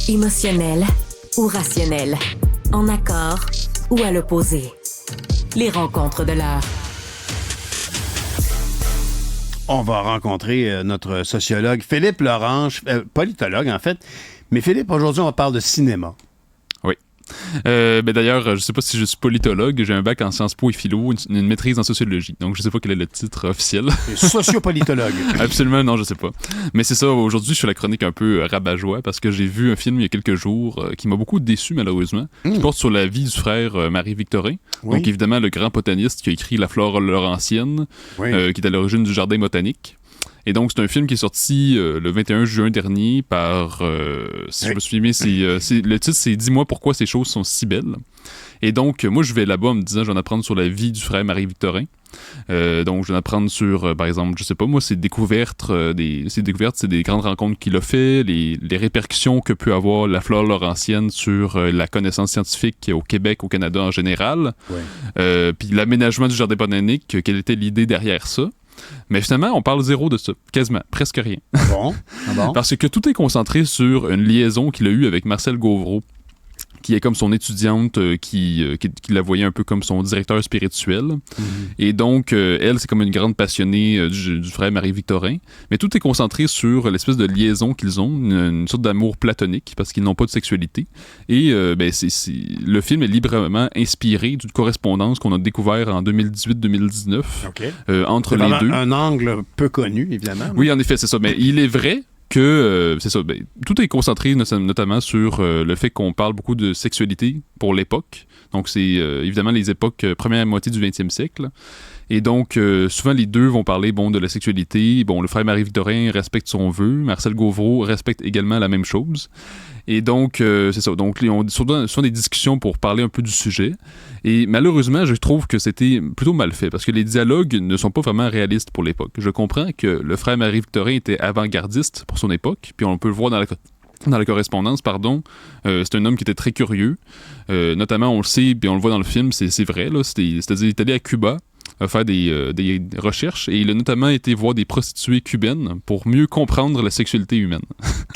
Émotionnel ou rationnel, en accord ou à l'opposé. Les rencontres de l'heure. On va rencontrer notre sociologue Philippe Lorange, politologue en fait. Mais Philippe, aujourd'hui, on parle de cinéma. Oui. D'ailleurs, je ne sais pas si je suis politologue. J'ai un bac en Sciences Po et philo, une maîtrise en sociologie. Donc, je ne sais pas quel est le titre officiel. Sociopolitologue. Absolument, non, je ne sais pas. Mais c'est ça, aujourd'hui, je suis la chronique un peu rabat-joie parce que j'ai vu un film il y a quelques jours qui m'a beaucoup déçu, malheureusement, qui porte sur la vie du frère Marie-Victorin. Oui. Donc, évidemment, le grand botaniste qui a écrit La flore laurentienne, qui est à l'origine du jardin botanique. Et donc, c'est un film qui est sorti le 21 juin dernier par, si je me souviens bien, le titre, c'est « Dis-moi pourquoi ces choses sont si belles ». Et donc, moi, je vais là-bas en me disant, je vais en apprendre sur la vie du frère Marie-Victorin. Donc, je vais en apprendre sur, par exemple, je sais pas, moi, ses découvertes, c'est des grandes rencontres qu'il a fait, les répercussions que peut avoir la flore laurentienne sur la connaissance scientifique au Québec, au Canada en général. Puis l'aménagement du jardin botanique, quelle était l'idée derrière ça. Mais finalement, on parle zéro de ça, quasiment, presque rien. Ah bon? Parce que tout est concentré sur une liaison qu'il a eue avec Marcel Gauvreau, qui est comme son étudiante, qui la voyait un peu comme son directeur spirituel. Et donc, elle, c'est comme une grande passionnée du frère Marie-Victorin. Mais tout est concentré sur l'espèce de liaison qu'ils ont, une sorte d'amour platonique, parce qu'ils n'ont pas de sexualité. Et le film est librement inspiré d'une correspondance qu'on a découvert en 2018-2019 entre les deux. Un angle peu connu, évidemment. Oui, en effet, c'est ça. Mais il est vrai que, c'est ça, tout est concentré notamment sur le fait qu'on parle beaucoup de sexualité pour l'époque. Donc, c'est évidemment les époques première moitié du 20e siècle. Et donc, souvent, les deux vont parler de la sexualité. Bon, le frère Marie-Victorin respecte son vœu. Marcel Gauvreau respecte également la même chose. Et donc, c'est ça. Donc, on souvent des discussions pour parler un peu du sujet. Et malheureusement, je trouve que c'était plutôt mal fait parce que les dialogues ne sont pas vraiment réalistes pour l'époque. Je comprends que le frère Marie-Victorin était avant-gardiste pour son époque, puis on peut le voir dans la correspondance, c'est un homme qui était très curieux. Notamment, on le sait, puis on le voit dans le film, c'est vrai, là, c'est-à-dire il est allé à Cuba faire des recherches et il a notamment été voir des prostituées cubaines pour mieux comprendre la sexualité humaine.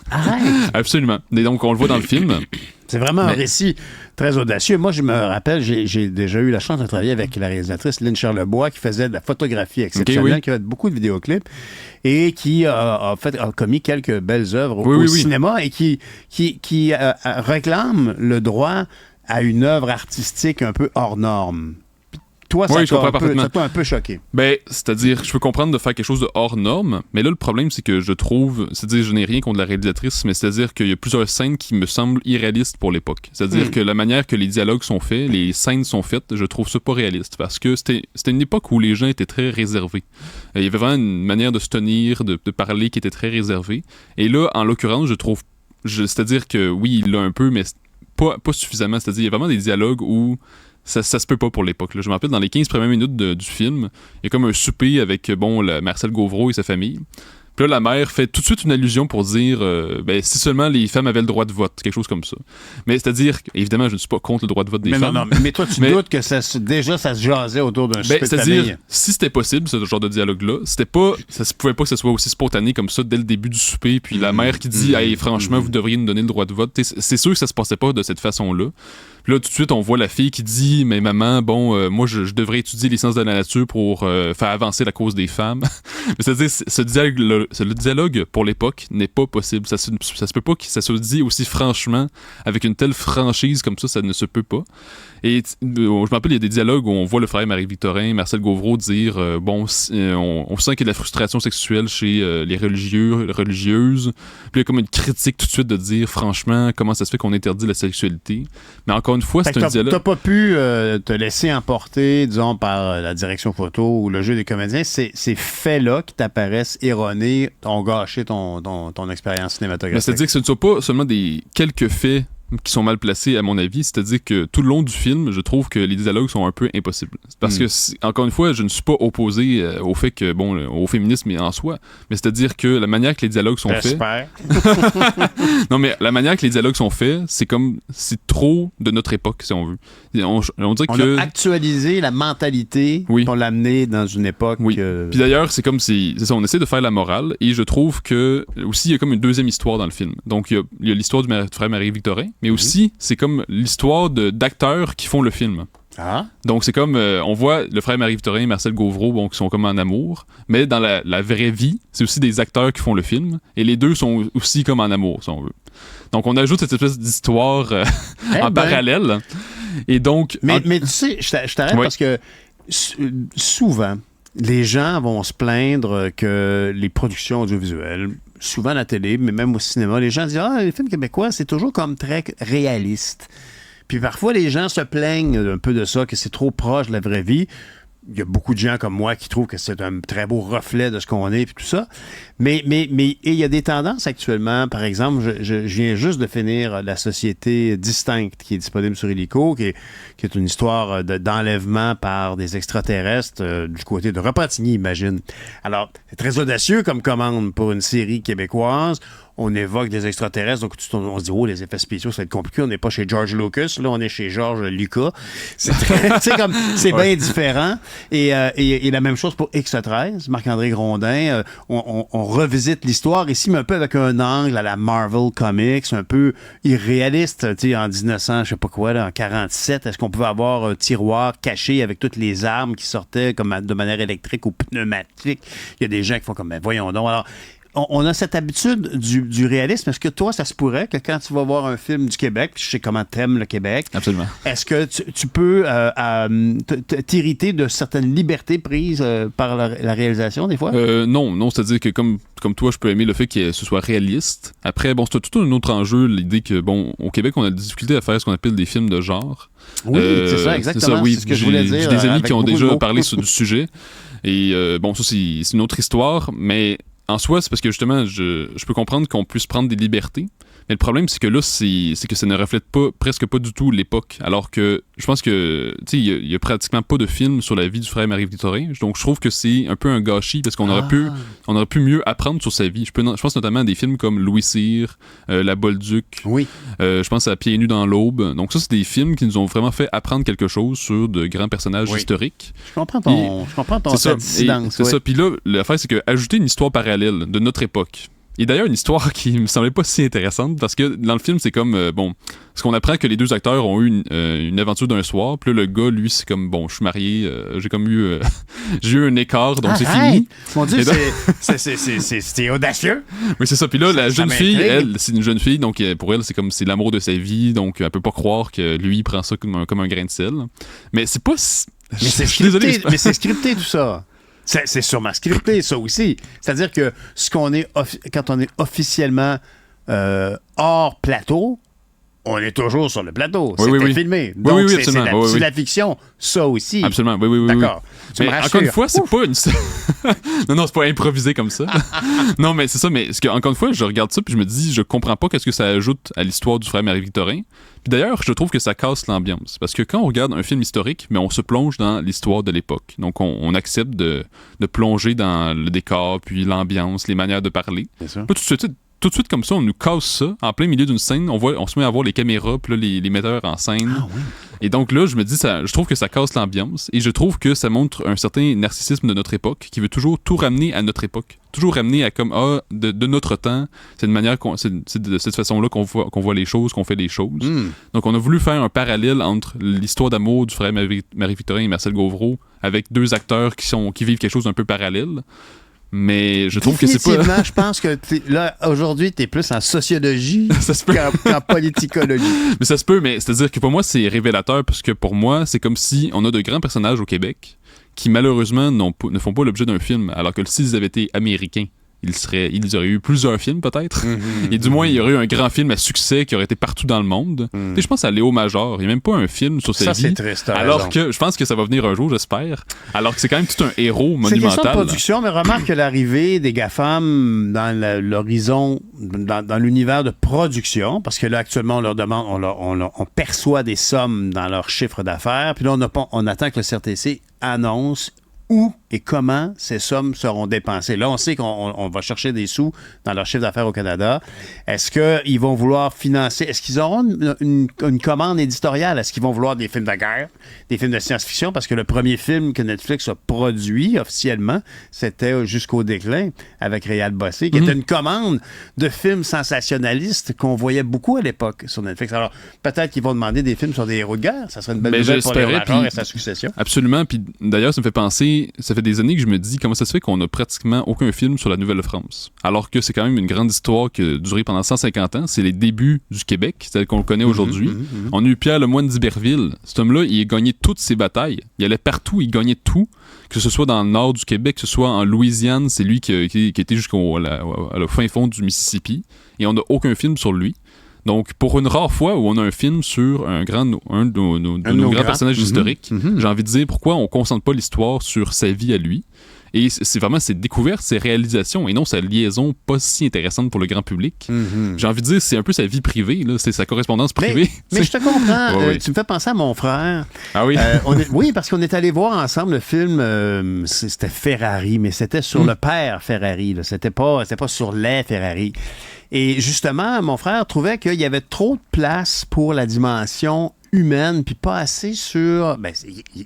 Arrête! Absolument. Et donc, on le voit dans le film. C'est vraiment un récit très audacieux. Moi, je me rappelle, j'ai déjà eu la chance de travailler avec la réalisatrice Lynne Charlebois qui faisait de la photographie exceptionnelle, qui a fait beaucoup de vidéoclips et qui a commis quelques belles œuvres au cinéma et qui réclame le droit à une œuvre artistique un peu hors norme. Toi, ça t'a un peu choqué. C'est-à-dire, je peux comprendre de faire quelque chose de hors norme, mais là, le problème, c'est que je trouve, c'est-à-dire, je n'ai rien contre la réalisatrice, mais c'est-à-dire qu'il y a plusieurs scènes qui me semblent irréalistes pour l'époque. C'est-à-dire que la manière que les dialogues sont faits, les scènes sont faites, je trouve ça pas réaliste, parce que c'était une époque où les gens étaient très réservés. Il y avait vraiment une manière de se tenir, de parler qui était très réservée. Et là, en l'occurrence, je trouve, c'est-à-dire que oui, il l'a un peu, mais pas suffisamment. C'est-à-dire, il y a vraiment des dialogues où ça se peut pas pour l'époque. Là. Je me rappelle, dans les 15 premières minutes du film, il y a comme un souper avec Marcel Gauvreau et sa famille. Puis là, la mère fait tout de suite une allusion pour dire si seulement les femmes avaient le droit de vote, quelque chose comme ça. Mais c'est-à dire, évidemment, je ne suis pas contre le droit de vote des femmes. Non, mais toi, tu doutes que ça se jasait autour d'un souper de famille. C'est-à-dire, si c'était possible, ce genre de dialogue-là, ça se pouvait pas que ce soit aussi spontané comme ça dès le début du souper, puis la mère qui dit « Hey, franchement, vous devriez nous donner le droit de vote ». C'est sûr que ça se passait pas de cette façon-là. Puis là, tout de suite, on voit la fille qui dit « Mais maman, moi, je devrais étudier les sciences de la nature pour faire avancer la cause des femmes. » C'est-à-dire, le dialogue, pour l'époque, n'est pas possible. Ça se peut pas que ça se dit aussi franchement, avec une telle franchise comme ça ne se peut pas. Et je me rappelle, il y a des dialogues où on voit le frère Marie-Victorin, Marcel Gauvreau dire on sent qu'il y a de la frustration sexuelle chez les religieuses. Puis il y a comme une critique tout de suite de dire franchement, comment ça se fait qu'on interdit la sexualité. Mais encore une fois, c'est un dialogue. T'as pas pu te laisser emporter, disons, par la direction photo ou le jeu des comédiens. Ces faits-là qui t'apparaissent erronés ont gâché ton expérience cinématographique. Mais c'est-à-dire que ce ne sont pas seulement des quelques faits qui sont mal placés, à mon avis. C'est-à-dire que tout le long du film, je trouve que les dialogues sont un peu impossibles. Parce que, encore une fois, je ne suis pas opposé au fait que, au féminisme en soi, mais c'est-à-dire que la manière que les dialogues sont faits... Non, mais la manière que les dialogues sont faits, c'est trop de notre époque, si on veut. On a actualisé la mentalité pour l'amener dans une époque... Oui. Puis d'ailleurs, c'est ça, on essaie de faire la morale, et je trouve que, aussi, il y a comme une deuxième histoire dans le film. Donc, il y a l'histoire du frère Marie-Victorin, mais aussi, c'est comme l'histoire d'acteurs qui font le film. Ah. Donc, c'est comme, on voit le frère Marie-Victorin et Marcel Gauvreau, qui sont comme en amour, mais dans la vraie vie, c'est aussi des acteurs qui font le film, et les deux sont aussi comme en amour, si on veut. Donc, on ajoute cette espèce d'histoire parallèle. Et donc... Mais tu sais, je t'arrête parce que souvent, les gens vont se plaindre que les productions audiovisuelles, souvent à la télé, mais même au cinéma, les gens disent « Ah, les films québécois, c'est toujours comme très réaliste. » Puis parfois, les gens se plaignent un peu de ça, que c'est trop proche de la vraie vie. Il y a beaucoup de gens comme moi qui trouvent que c'est un très beau reflet de ce qu'on est et tout ça. Mais il y a des tendances actuellement. Par exemple, je viens juste de finir La Société Distincte, qui est disponible sur Illico, qui est une histoire d'enlèvement par des extraterrestres du côté de Repentigny, imagine. Alors, c'est très audacieux comme commande pour une série québécoise. On évoque des extraterrestres, donc on se dit, oh, les effets spéciaux, ça va être compliqué. On n'est pas chez George Lucas, là, on est chez George Lucas. C'est bien différent. Et la même chose pour X13, Marc-André Grondin. On revisite l'histoire ici, mais un peu avec un angle à la Marvel Comics, un peu irréaliste. En 1900, je sais pas quoi, là, en 47, est-ce qu'on pouvait avoir un tiroir caché avec toutes les armes qui sortaient comme de manière électrique ou pneumatique? Il y a des gens qui font comme, voyons donc. Alors, on a cette habitude du réalisme. Est-ce que toi, ça se pourrait que quand tu vas voir un film du Québec, je sais comment t'aimes le Québec, absolument, est-ce que tu peux t'irriter de certaines libertés prises par la réalisation, des fois? Non, c'est-à-dire que comme toi, je peux aimer le fait que ce soit réaliste. Après, c'est tout un autre enjeu, l'idée que, au Québec, on a des difficultés à faire ce qu'on appelle des films de genre. Oui, c'est ça, exactement. C'est ça, oui. C'est ce que je voulais dire. J'ai des amis qui ont déjà parlé du sujet. Et ça, c'est une autre histoire, mais en soi, c'est parce que justement, je peux comprendre qu'on puisse prendre des libertés, mais le problème, c'est que là, c'est que ça ne reflète presque pas du tout l'époque. Alors que je pense que, il y a pratiquement pas de film sur la vie du frère Marie-Victorin. Donc, je trouve que c'est un peu un gâchis parce qu'on aurait pu mieux apprendre sur sa vie. Je pense notamment à des films comme Louis Cyr, La Bolduc. Oui. Je pense à Pieds nus dans l'aube. Donc, ça, c'est des films qui nous ont vraiment fait apprendre quelque chose sur de grands personnages historiques. Je comprends ton dissidence. C'est ça. Puis là, l'affaire, c'est qu'ajouter une histoire parallèle de notre époque. Et d'ailleurs, une histoire qui me semblait pas si intéressante, parce que dans le film, c'est comme, parce qu'on apprend que les deux acteurs ont eu une aventure d'un soir, puis là, le gars, lui, c'est comme, je suis marié, j'ai eu un écart, donc c'est fini. Mon Dieu, c'est audacieux. Oui, c'est ça. Puis là, la jeune fille, elle, c'est une jeune fille, donc pour elle, c'est l'amour de sa vie, donc elle peut pas croire que lui, il prend ça comme un grain de sel. Mais c'est pas... Mais c'est scripté, mais c'est scripté tout ça. C'est sûrement scripté, ça aussi. C'est-à-dire que quand on est officiellement hors plateau, on est toujours sur le plateau. C'était filmé. Donc, c'est la fiction, ça aussi. Absolument, oui. D'accord. Mais encore une fois, c'est pas une... non, c'est pas improvisé comme ça. Non, mais c'est ça. Mais encore une fois, je regarde ça puis je me dis, je comprends pas qu'est-ce que ça ajoute à l'histoire du frère Marie-Victorin. Puis d'ailleurs, je trouve que ça casse l'ambiance. Parce que quand on regarde un film historique, mais on se plonge dans l'histoire de l'époque. Donc, on accepte de plonger dans le décor, puis l'ambiance, les manières de parler. Pas tout de suite comme ça, on nous casse ça en plein milieu d'une scène. On se met à voir les caméras, puis là, les metteurs en scène. Ah, oui. Et donc là, je me dis, je trouve que ça casse l'ambiance. Et je trouve que ça montre un certain narcissisme de notre époque qui veut toujours tout ramener à notre époque. Toujours ramener à comme, de notre temps. C'est une manière, c'est de cette façon-là qu'on voit les choses, qu'on fait les choses. Donc on a voulu faire un parallèle entre l'histoire d'amour du frère Marie-Victorin et Marcel Gauvreau avec deux acteurs qui vivent quelque chose d'un peu parallèle. Mais je trouve que c'est pas... je pense que là, aujourd'hui, t'es plus en sociologie qu'en politicologie. Mais ça se peut, mais c'est-à-dire que pour moi, c'est révélateur parce que pour moi, c'est comme si on a de grands personnages au Québec qui, malheureusement, ne font pas l'objet d'un film, alors que s'ils avaient été américains, ils auraient eu plusieurs films peut-être. Et du moins, il y aurait eu un grand film à succès qui aurait été partout dans le monde. Je pense à Léo Major. Il n'y a même pas un film sur sa vie. C'est triste. Alors que je pense que ça va venir un jour, j'espère. Alors que c'est quand même tout un héros monumental. C'est question de production, mais remarque que l'arrivée des GAFAM dans l'horizon, dans l'univers de production, parce que là, actuellement, on leur demande, on perçoit des sommes dans leur chiffre d'affaires, puis là, on attend que le CRTC annonce où et comment ces sommes seront dépensées. Là, on sait qu'on va chercher des sous dans leur chiffre d'affaires au Canada. Est-ce qu'ils vont vouloir financer... Est-ce qu'ils auront une commande éditoriale? Est-ce qu'ils vont vouloir des films de guerre, des films de science-fiction? Parce que le premier film que Netflix a produit officiellement, c'était Jusqu'au déclin, avec Réal Bossé, qui était une commande de films sensationnalistes qu'on voyait beaucoup à l'époque sur Netflix. Alors, peut-être qu'ils vont demander des films sur des héros de guerre. Ça serait une belle nouvelle pour Léo Major et sa succession. Absolument. Puis d'ailleurs, ça me fait penser... Ça fait des années que je me dis comment ça se fait qu'on n'a pratiquement aucun film sur la Nouvelle-France. Alors que c'est quand même une grande histoire qui a duré pendant 150 ans. C'est les débuts du Québec, tel qu'on le connaît aujourd'hui. On a eu Pierre Lemoine d'Iberville. Cet homme-là, il a gagné toutes ses batailles. Il allait partout, il gagnait tout. Que ce soit dans le nord du Québec, que ce soit en Louisiane, c'est lui qui était jusqu'au fin fond du Mississippi. Et on n'a aucun film sur lui. Donc, pour une rare fois où on a un film sur un de nos grands personnages historiques, j'ai envie de dire pourquoi on ne concentre pas l'histoire sur sa vie à lui. Et c'est vraiment ses découvertes, ses réalisations, et non sa liaison pas si intéressante pour le grand public. J'ai envie de dire, c'est un peu sa vie privée, là, c'est sa correspondance privée. Mais je te comprends. Tu me fais penser à mon frère. Ah oui? Oui, parce qu'on est allé voir ensemble le film, c'était Ferrari, mais c'était sur le père Ferrari. Là. C'était pas sur les Ferrari. Et justement, mon frère trouvait qu'il y avait trop de place pour la dimension humaine, puis pas assez sur...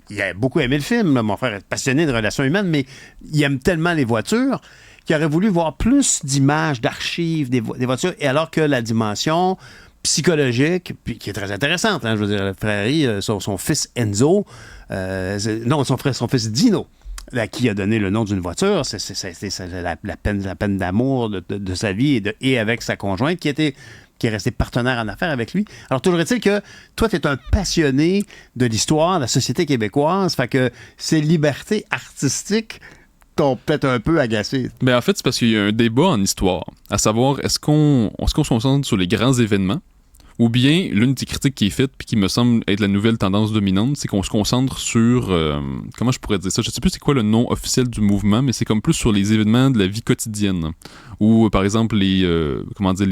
il a beaucoup aimé le film, là. Mon frère est passionné de relations humaines, mais il aime tellement les voitures qu'il aurait voulu voir plus d'images, d'archives des voitures, et alors que la dimension psychologique, puis qui est très intéressante, hein, je veux dire, Ferrari, son fils Enzo, son fils Dino, à qui a donné le nom d'une voiture, c'est la peine d'amour de sa vie et avec sa conjointe qui est resté partenaire en affaires avec lui. Alors, toujours est-il que toi, tu es un passionné de l'histoire, de la société québécoise, fait que ces libertés artistiques t'ont peut-être un peu agacé. En fait, c'est parce qu'il y a un débat en histoire, à savoir, est-ce qu'on se concentre sur les grands événements, ou bien, l'une des critiques qui est faite, puis qui me semble être la nouvelle tendance dominante, c'est qu'on se concentre sur... comment je pourrais dire ça? Je sais plus c'est quoi le nom officiel du mouvement, mais c'est comme plus sur les événements de la vie quotidienne. Ou, par exemple, les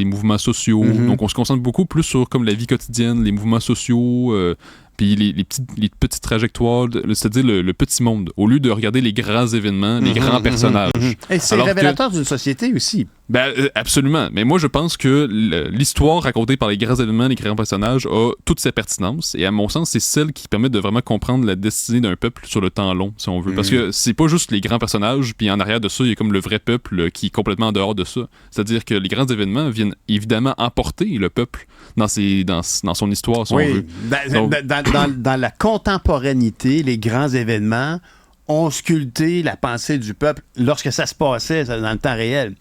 mouvements sociaux. Donc, on se concentre beaucoup plus sur comme la vie quotidienne, les mouvements sociaux... puis les petites trajectoires, c'est-à-dire le petit monde, au lieu de regarder les grands événements, les grands personnages. Et c'est révélateur d'une société aussi. Absolument. Mais moi, je pense que l'histoire racontée par les grands événements, les grands personnages a toute sa pertinence. Et à mon sens, c'est celle qui permet de vraiment comprendre la destinée d'un peuple sur le temps long, si on veut. Parce que c'est pas juste les grands personnages, puis en arrière de ça, il y a comme le vrai peuple qui est complètement en dehors de ça. C'est-à-dire que les grands événements viennent évidemment emporter le peuple dans son histoire, si on veut. Dans la contemporanéité, les grands événements ont sculpté la pensée du peuple lorsque ça se passait dans le temps réel.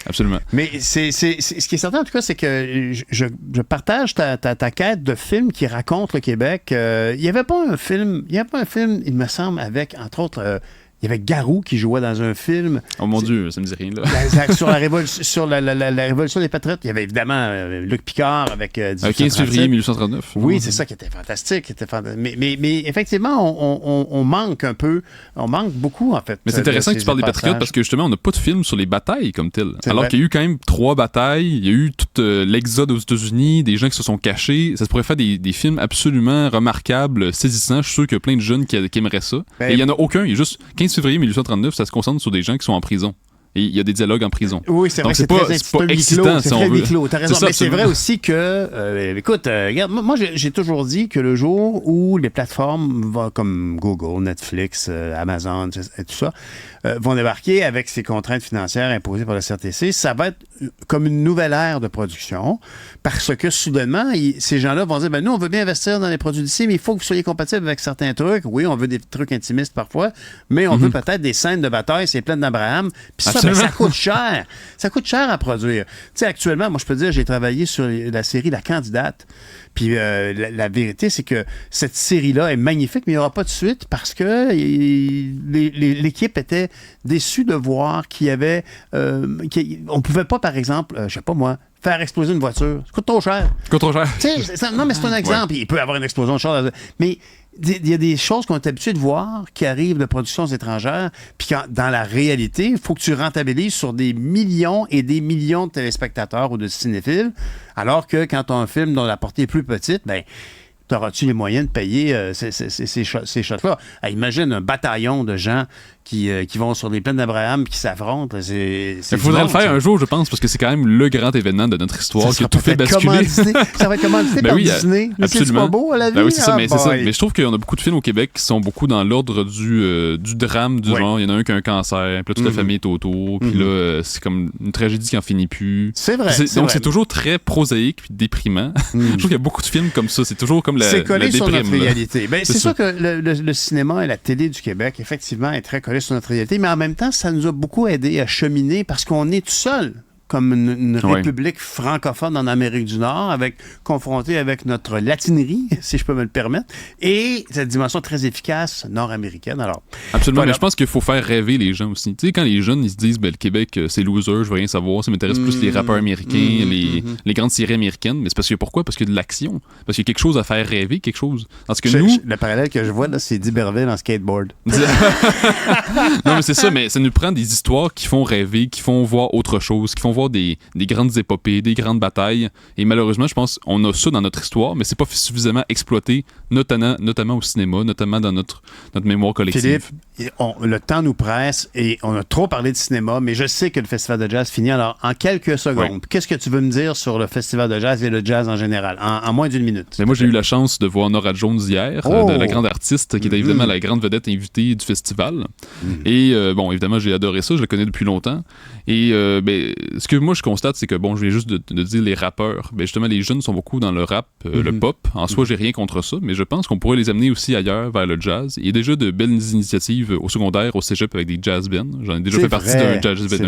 Absolument. Mais ce qui est certain, en tout cas, c'est que je partage ta quête de films qui racontent le Québec. Il n'y avait pas un film, il me semble, avec, entre autres... il y avait Garou qui jouait dans un film. Oh mon Dieu, ça me dit rien, là. Sur la Révolution des Patriotes. Il y avait évidemment Luc Picard avec 15 février 1839. Oui, c'est ça qui était fantastique. Mais effectivement, on manque un peu. On manque beaucoup, en fait. Mais c'est intéressant que tu parles des Patriotes parce que justement, on n'a pas de film sur les batailles comme tel. Alors qu'il y a eu quand même 3 batailles. Il y a eu tout l'exode aux États-Unis, des gens qui se sont cachés. Ça se pourrait faire des films absolument remarquables, saisissants. Je suis sûr qu'il y a plein de jeunes qui aimeraient ça. Et il n'y en a aucun. Il y a juste 15 février 1839, ça se concentre sur des gens qui sont en prison. Et il y a des dialogues en prison. Oui, c'est vrai. Donc, c'est pas excitant, si on veut. T'as raison. Mais c'est vrai aussi que, écoute, regarde, moi, j'ai toujours dit que le jour où les plateformes comme Google, Netflix, Amazon et tout ça, vont débarquer avec ces contraintes financières imposées par le CRTC, ça va être comme une nouvelle ère de production parce que soudainement, ces gens-là vont dire, nous, on veut bien investir dans les produits d'ici, mais il faut que vous soyez compatibles avec certains trucs. Oui, on veut des trucs intimistes parfois, mais on veut peut-être des scènes de bataille, c'est plein d'Abraham. Puis ça, Absolument. ça coûte cher. Ça coûte cher à produire. Tu sais, actuellement, moi, je peux te dire, j'ai travaillé sur la série La Candidate. Puis la vérité, c'est que cette série-là est magnifique, mais il n'y aura pas de suite parce que l'équipe était déçue de voir qu'il y avait... on pouvait pas, par exemple, je sais pas moi, faire exploser une voiture. Ça coûte trop cher. Non, mais c'est un exemple. Ouais. Il peut y avoir une explosion de char. Mais il y a des choses qu'on est habitué de voir qui arrivent de productions étrangères, puis dans la réalité, il faut que tu rentabilises sur des millions et des millions de téléspectateurs ou de cinéphiles, alors que quand tu as un film dont la portée est plus petite, ben t'auras-tu les moyens de payer ces shots-là? Imagine un bataillon de gens qui vont sur les plaines d'Abraham qui s'affrontent. Il faudrait le faire un jour, je pense, parce que c'est quand même le grand événement de notre histoire qui a tout fait basculer. Ça va être commandité par Disney. Mais c'est pas beau à la vie? Ben oui, c'est ça, mais c'est ça. Mais je trouve qu'il y en a beaucoup de films au Québec qui sont beaucoup dans l'ordre du drame, du genre, il y en a un qui a un cancer, puis là, toute la famille est autour, puis là, c'est comme une tragédie qui en finit plus. C'est vrai. Donc, c'est toujours très prosaïque puis déprimant. Je trouve qu'il y a beaucoup de films comme ça. C'est toujours comme la déprime. C'est collé sur notre réalité. C'est sûr que le cinéma et la télé du Québec, effectivement, est très collé sur notre réalité, mais en même temps, ça nous a beaucoup aidé à cheminer parce qu'on est tout seul comme une république francophone en Amérique du Nord, confrontée avec notre latinerie, si je peux me le permettre, et cette dimension très efficace nord-américaine. Alors, absolument, voilà. Mais je pense qu'il faut faire rêver les gens aussi. Tu sais, quand les jeunes ils se disent le Québec, c'est loser, je veux rien savoir, ça m'intéresse plus les rappeurs américains, les grandes séries américaines, mais c'est parce que pourquoi? Parce qu'il y a de l'action. Parce qu'il y a quelque chose à faire rêver, quelque chose. Parce que le parallèle que je vois, là, c'est d'Iberville en skateboard. Non, mais c'est ça, mais ça nous prend des histoires qui font rêver, qui font voir autre chose, qui font voir des grandes épopées, des grandes batailles. Et malheureusement, je pense qu'on a ça dans notre histoire, mais c'est pas suffisamment exploité, notamment au cinéma, notamment dans notre mémoire collective. Philippe, le temps nous presse et on a trop parlé de cinéma, mais je sais que le Festival de jazz finit. Alors, en quelques secondes, qu'est-ce que tu veux me dire sur le Festival de jazz et le jazz en général, en moins d'une minute? Mais moi, j'ai eu la chance de voir Norah Jones hier, de la grande artiste, qui était évidemment la grande vedette invitée du festival. Et bon, évidemment, j'ai adoré ça, je la connais depuis longtemps. Et ce que moi, je constate, c'est que, bon, je viens juste de dire les rappeurs. Justement, les jeunes sont beaucoup dans le rap, le pop. En soi, j'ai rien contre ça, mais je pense qu'on pourrait les amener aussi ailleurs, vers le jazz. Il y a déjà de belles initiatives au secondaire, au cégep, avec des jazz bands. J'en ai déjà fait partie d'un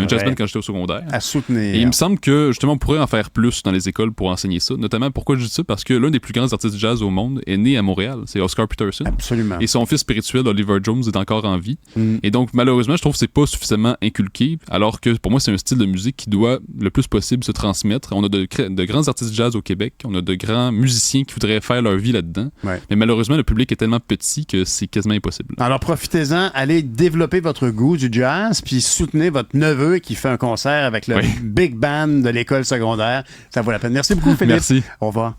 jazz band quand j'étais au secondaire. À soutenir. Et il me semble que, justement, on pourrait en faire plus dans les écoles pour enseigner ça. Notamment, pourquoi je dis ça? Parce que l'un des plus grands artistes jazz au monde est né à Montréal. C'est Oscar Peterson. Absolument. Et son fils spirituel, Oliver Jones, est encore en vie. Et donc, malheureusement, je trouve que c'est pas suffisamment inculqué, alors que, pour moi, c'est un style de musique qui doit le plus possible se transmettre. On a de grands artistes jazz au Québec, on a de grands musiciens qui voudraient faire leur vie là-dedans, mais malheureusement, le public est tellement petit que c'est quasiment impossible. Alors, profitez-en, allez développer votre goût du jazz, puis soutenez votre neveu qui fait un concert avec le Big Band de l'école secondaire. Ça vaut la peine. Merci beaucoup, Philippe. Merci. Au revoir.